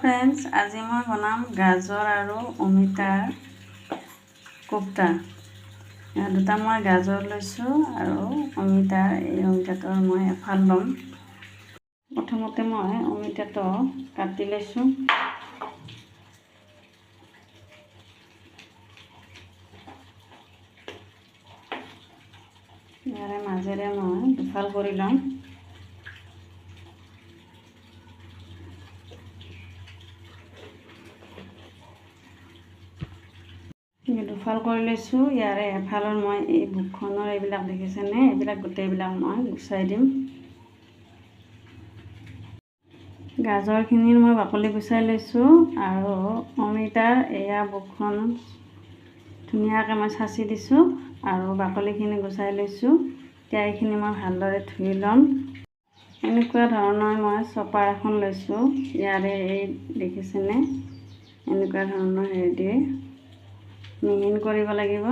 Friends, আজি মই বনাম গাজৰ আৰু অমিতাৰ কোফ্তা। দুটা মই গাজৰ লৈছোঁ আৰু অমিতাটোৰ মই এফাল ল'ম। প্ৰথমতে মই অমিতাটো কাটি লৈছোঁ। ইয়াৰে মাজেৰে মই দুফাল কৰি ল'ম। দুফাল কৰি লৈছোঁ। ইয়াৰে এফালৰ মই এই বুকখনৰ এইবিলাক দেখিছেনে, এইবিলাক গোটেইবিলাক মই গুচাই দিম। গাজৰখিনিৰ মই বাকলি গুচাই লৈছোঁ আৰু অমিতাৰ এয়া বুকখন ধুনীয়াকৈ মই চাচি দিছোঁ আৰু বাকলিখিনি গুচাই লৈছোঁ। এতিয়া এইখিনি মই ভালদৰে ধুই ল'ম। এনেকুৱা ধৰণৰ মই চপাৰ এখন লৈছোঁ। ইয়াৰে এই দেখিছেনে, এনেকুৱা ধৰণৰ হেৰিৰে মিহিন কৰিব লাগিব।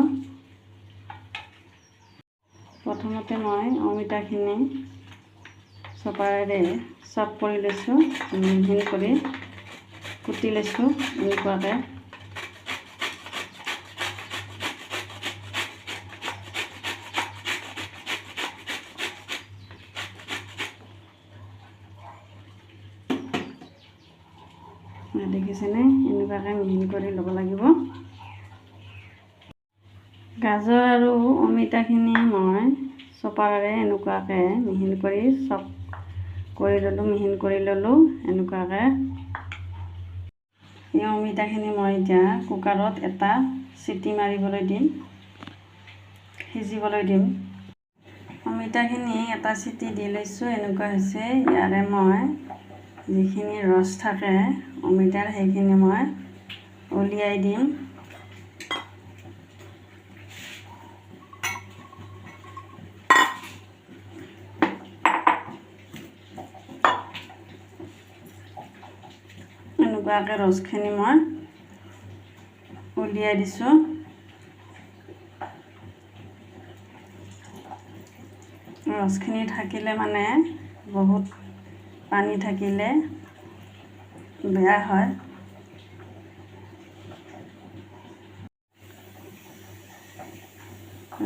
প্ৰথমতে মই অমিতাখিনি চপাৰেৰে চপ কৰি লৈছোঁ, মিহিন কৰি কুটি লৈছোঁ এনেকুৱাকৈ। দেখিছেনে, এনেকুৱাকৈ মিহিন কৰি ল'ব লাগিব। গাজৰ আৰু অমিতাখিনি মই চপাৰেৰে এনেকুৱাকৈ মিহিন কৰি চপ কৰি ল'লোঁ, মিহিন কৰি ল'লোঁ এনেকুৱাকৈ। এই অমিতাখিনি মই এতিয়া কুকাৰত এটা চিটি মাৰিবলৈ দিম, সিজিবলৈ দিম। অমিতাখিনি এটা চিটি দি লৈছোঁ, এনেকুৱা হৈছে। ইয়াৰে মই যিখিনি ৰস থাকে অমিতাৰ সেইখিনি মই উলিয়াই দিম। এনেকুৱাকৈ ৰসখিনি মই উলিয়াই দিছোঁ। ৰসখিনি থাকিলে মানে বহুত পানী থাকিলে বেয়া হয়।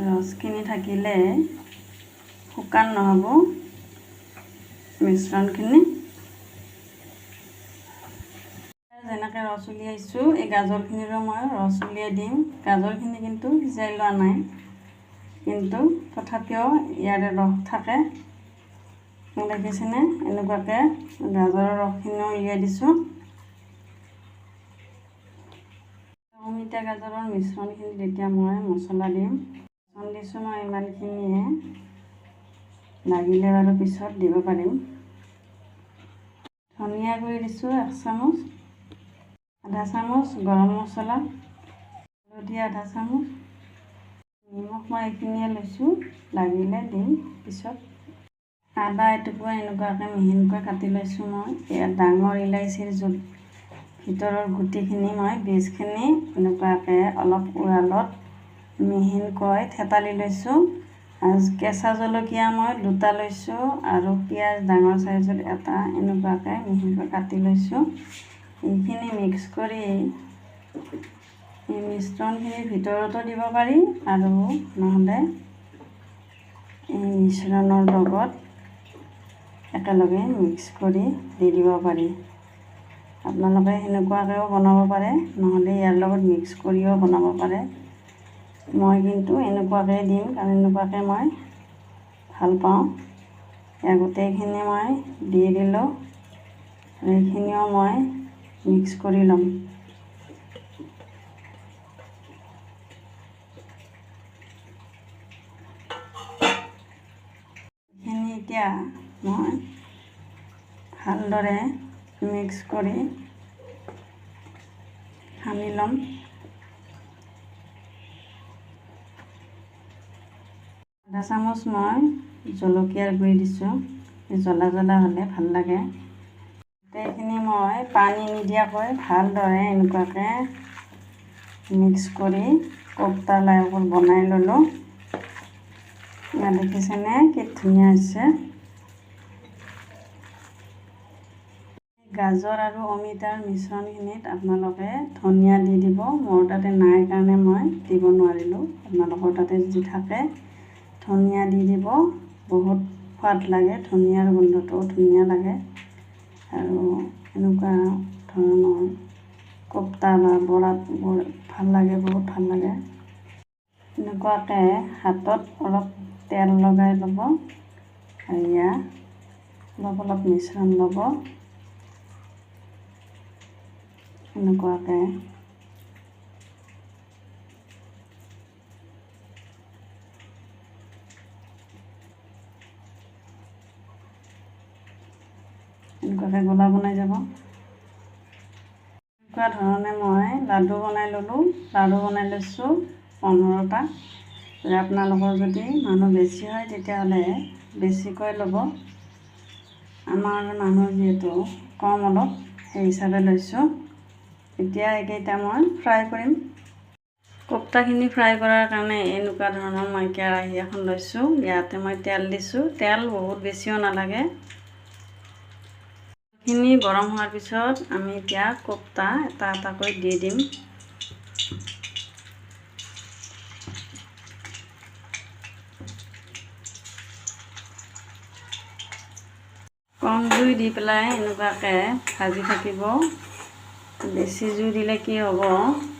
ৰসখিনি থাকিলে শুকান নহ'ব মিশ্ৰণখিনি। যেনেকৈ ৰস উলিয়াইছোঁ, এই গাজৰখিনিৰো মই ৰস উলিয়াই দিম। গাজৰখিনি কিন্তু সিজাই লোৱা নাই, কিন্তু তথাপিও ইয়াৰে ৰস থাকে। দেখিছেনে, এনেকুৱাকৈ গাজৰৰ ৰসখিনিও উলিয়াই দিছোঁ। অমিতা গাজৰৰ মিশ্ৰণখিনিত এতিয়া মই মছলা দিম। দিছোঁ মই ইমানখিনিয়ে, লাগিলে বাৰু পিছত দিব পাৰিম। ধনিয়া গুড়ি দিছোঁ 1 চামুচ, আধা চামুচ গৰম মছলা, হালধি আধা চামুচ, নিমখ মই এইখিনিয়ে লৈছোঁ, লাগিলে দিম পিছত। আদা এটুকুৰা এনেকুৱাকৈ মিহিনকৈ কাটি লৈছোঁ মই। ইয়াত ডাঙৰ ইলাচীৰ ভিতৰৰ গুটিখিনি মই বীজখিনি এনেকুৱাকৈ অলপ উৰালত মিহিনকৈ থেতালি লৈছোঁ। আৰু কেঁচা জলকীয়া মই 2টা লৈছোঁ আৰু পিঁয়াজ ডাঙৰ চাইজৰ এটা এনেকুৱাকৈ মিহিনকৈ কাটি লৈছোঁ। এইখিনি মিক্স কৰি এই মিশ্ৰণখিনিৰ ভিতৰতো দিব পাৰি আৰু নহ'লে এই মিশ্ৰণৰ লগত একেলগে মিক্স কৰি দি দিব পাৰি। আপোনালোকে সেনেকুৱাকৈও বনাব পাৰে, নহ'লে ইয়াৰ লগত মিক্স কৰিও বনাব পাৰে। মই কিন্তু এনেকুৱাকৈ দিম, কাৰণ এনেকুৱাকৈ মই ভাল পাওঁ। ইয়াৰ গোটেইখিনি মই দি দিলোঁ, এইখিনিও মই মিক্স কৰি ল'ম। এইখিনি এতিয়া মই ভালদৰে মিক্স কৰি সানি ল'ম। আধা চামুচ মই জলকীয়াৰ গুড়ি দিছোঁ, জ্বলা জ্বলা হ'লে ভাল লাগে। গোটেইখিনি মই পানী নিদিয়াকৈ ভালদৰে এনেকুৱাকৈ মিক্স কৰি কোফ্তা টাইপত বনাই ল'লোঁ। ইয়াত দেখিছেনে কি ধুনীয়া হৈছে। গাজৰ আৰু অমিতাৰ মিশ্ৰণখিনিত আপোনালোকে ধনিয়া দি দিব। মোৰ তাতে নাই কাৰণে মই দিব নোৱাৰিলোঁ। আপোনালোকৰ তাতে যদি থাকে ধনিয়া দি দিব। বহুত সোৱাদ লাগে, ধনিয়াৰ গোন্ধটোও ধুনীয়া লাগে। আৰু এনেকুৱা ধৰণৰ কোপ্তা বা বৰাত ভাল লাগে, বহুত ভাল লাগে। এনেকুৱাকৈ হাতত অলপ তেল লগাই ল'ব আৰু অলপ মিশ্ৰণ ল'ব। এনেকুৱাকৈ গোলা বনাই যাব। এনেকুৱা ধৰণে মই লাডু বনাই ল'লোঁ। লাডু বনাই লৈছোঁ 15টা। আপোনালোকৰ যদি মানুহ বেছি হয় তেতিয়াহ'লে বেছিকৈ ল'ব। আমাৰ মানুহ যিহেতু কম অলপ, সেই হিচাপে লৈছোঁ। এতিয়া এইকেইটা মই ফ্ৰাই কৰিম। কোপ্তাখিনি ফ্ৰাই কৰাৰ কাৰণে এনেকুৱা ধৰণৰ মই কেৰাহী এখন লৈছোঁ। ইয়াতে মই তেল দিছোঁ। তেল বহুত বেছিও নালাগে। খিনি গৰম হোৱাৰ পিছত আমি এতিয়া কোপ্তা এটা এটাকৈ দি দিম। কম জুই দি পেলাই এনেকুৱাকৈ ভাজি থাকিব। বেছি জুই দিলে কি হ'ব,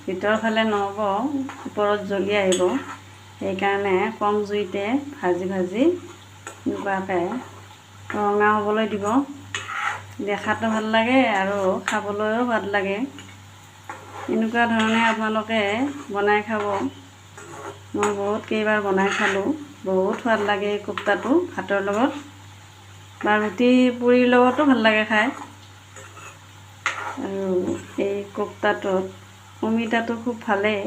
ভিতৰৰ ফালে নহ'ব, ওপৰত জ্বলি আহিব। সেইকাৰণে কম জুইতে ভাজি এনেকুৱাকৈ ৰঙা হ'বলৈ দিব। দেখাতো ভাল লাগে আৰু খাবলৈও সোৱাদ লাগে। এনেকুৱা ধৰণে আপোনালোকে বনাই খাব। মই বহুত কেইবাৰ বনাই খালোঁ। বহুত সোৱাদ লাগে এই কোপ্তাটো ভাতৰ লগত বা ৰুটি পুৰিৰ লগতো ভাল লাগে খাই। আৰু এই কোপ্তাটোত অমিতাটো খুব ভালেই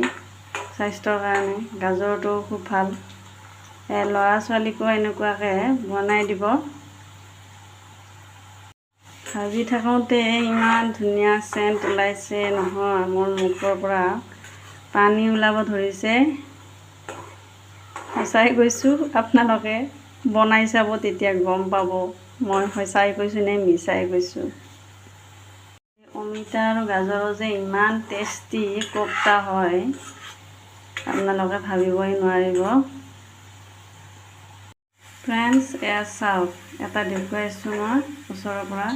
স্বাস্থ্যৰ কাৰণে, গাজৰটো খুব ভাল। ল'ৰা ছোৱালীকো এনেকুৱাকৈ বনাই দিব। ভাজি থাকোঁতে ইমান ধুনীয়া চেণ্ট ওলাইছে নহয়, মোৰ মুখৰ পৰা পানী ওলাব ধৰিছে। সঁচাই কৈছোঁ, আপোনালোকে বনাই চাব, তেতিয়া গম পাব মই সঁচাই কৈছোঁ নে মিছাই কৈছোঁ। অমিতা আৰু গাজৰৰ যে ইমান টেষ্টি কোপ্তা হয়, আপোনালোকে ভাবিবই নোৱাৰিব। ফ্ৰেণ্ডছ, এয়া চাওক, এটা দেখুৱাইছোঁ মই ওচৰৰ পৰা।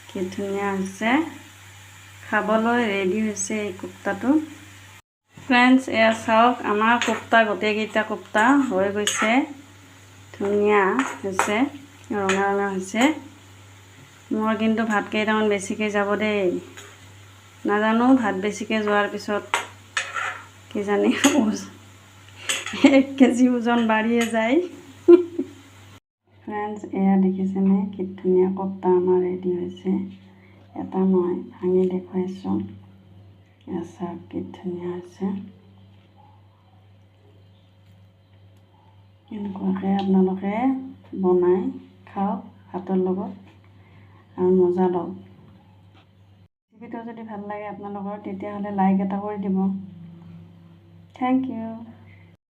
কি ধুনীয়া হৈছে, খাবলৈ ৰেডি হৈছে এই কোপ্তাটো। ফ্ৰেণ্ডছ, এয়া চাওক, আমাৰ কোপ্তা গোটেইকেইটা কোপ্তা হৈ গৈছে। ধুনীয়া হৈছে, ৰঙা ৰঙা হৈছে। মোৰ কিন্তু ভাত কেইটামান বেছিকৈ যাব দেই। নাজানো ভাত বেছিকৈ যোৱাৰ পিছত কিজানি 1 কেজি ওজন বাঢ়িয়ে যায়। ফ্ৰেণ্ডছ, এয়া দেখিছেনে কি ধুনীয়া কোপ্তা আমাৰ ৰেডি হৈছে। এটা মই ভাঙি দেখুৱাইছোঁ। এয়া চাওক কি ধুনীয়া হৈছে। এনেকুৱাকৈ আপোনালোকে বনাই খাওক ভাতৰ লগত আৰু মজা লওক। ৰেচিপিটো যদি ভাল লাগে আপোনালোকৰ, তেতিয়াহ'লে লাইক এটা কৰি দিব। Thank U.